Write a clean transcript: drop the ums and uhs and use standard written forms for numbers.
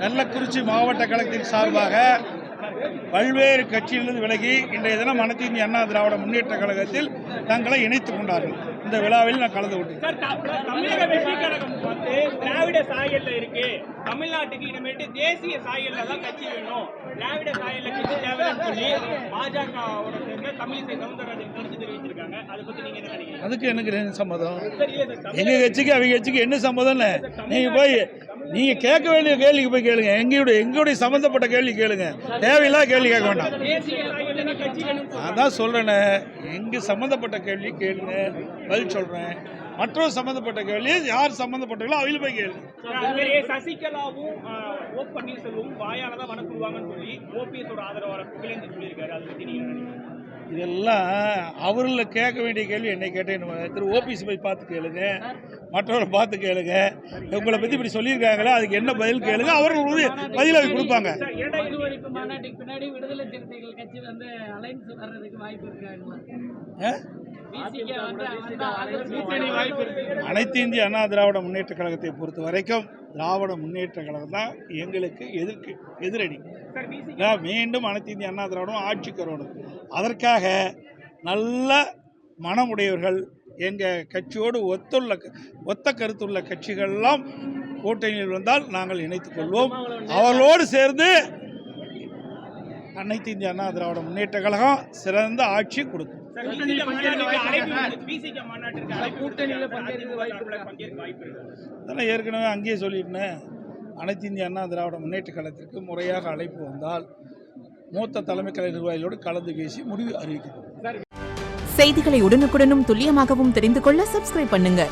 கள்ளக்குறிச்சி மாவட்ட கழகத்தின் சார்பாக பல்வேறு கட்சியிலிருந்து விலகி இன்றைய தினம் அனைத்து இந்திய அண்ணா திராவிட முன்னேற்ற கழகத்தில் தங்களை இணைத்துக் கொண்டார்கள். இந்த விழாவில் நான் கலந்து கொண்டேன். தமிழக வெற்றி கழகம் வந்து திராவிட சாயல்ல இருக்கு, தமிழ்நாட்டுக்கு இனிமேட்டு தேசிய சாயல்ல தான் கட்சி வேணும், திராவிட சாயல்ல கட்சி தேவைன்னு சொல்லி பாஜகவோட சேர்ந்த தமிழிசை சவுந்தரராஜன் கருத்து தெரிவிச்சிருக்காங்க. அதை பத்தி நீங்க என்ன நினைக்கிறீங்க? அதுக்கு எனக்கு என்ன சம்மதம்? எங்க கட்சிக்கு அவங்க கட்சிக்கு என்ன சம்மதம்? நீங்க போய் நீங்க கேட்க வேண்டிய கேள்விக்கு போய் கேளுங்க. எங்களுடைய சம்பந்தப்பட்ட கேள்வி கேளுங்க, தேவையில்லாத கேள்வி கேட்க வேண்டாம். அதான் சொல்றேன், எங்க சம்பந்தப்பட்ட கேள்வி கேளுங்க, பதில் சொல்றேன். மற்றொரு சம்பந்தப்பட்ட கேள்வி யார் சம்பந்தப்பட்டாங்களோ அவங்கள போய் கேளுங்க. சசிகலாவும் ஓ பன்னீர்செல்வம் வாயால தான் வணக்குவாங்கன்னு சொல்லி ஓபிஎஸ் ஆதரவாளர் புகழேந்தி சொல்லியிருக்காரு. அதை பத்தி நீங்க இதெல்லாம் அவர்களை கேட்க வேண்டிய கேள்வி என்னை கேட்டேன். திரு ஓபிஎஸ் போய் பார்த்து கேளுங்க, மற்றவரை பார்த்து கேளுங்க. உங்களை பற்றி இப்படி சொல்லியிருக்காங்களா, அதுக்கு என்ன பதில் கேளுங்க, அவர்கள் பதில் அதை கொடுப்பாங்க. பின்னாடி விடுதலை சிறுத்தைகள் கட்சி வந்து அலைன்ஸ் வர்றதுக்கு வாய்ப்பு இருக்காங்களா? அனைத்து இந்திய அண்ணா திராவிட முன்னேற்ற கழகத்தை பொறுத்த வரைக்கும் திராவிட முன்னேற்ற கழகம் தான் எங்களுக்கு எதிரணி. மீண்டும் அனைத்து இந்திய அண்ணா திராவிடம் ஆட்சிக்கு வரணும். அதற்காக நல்ல மனமுடையவர்கள் எங்கள் கட்சியோடு ஒத்த கருத்துள்ள கட்சிகளெல்லாம் கூட்டணியில் வந்தால் நாங்கள் இணைத்துக் கொள்வோம். அவர்களோடு சேர்ந்து அனைத்து இந்திய அண்ணா திராவிட முன்னேற்ற கழகம் சிறந்த ஆட்சி கொடுக்கும். ஏற்கனவே அங்கேயே சொல்லிட்டேன், அனைத்து இந்திய அண்ணா திராவிட முன்னேற்ற கழகத்திற்கு முறையாக அழைப்பு வந்தால் மூத்த தலைமை கழக நிர்வாகிகளோடு கலந்து பேசி முடிவு அறிவிக்கப்படும். செய்திகளை உடனுக்குடனும் துல்லியமாகவும் தெரிந்து கொள்ள சப்ஸ்கிரைப் பண்ணுங்க.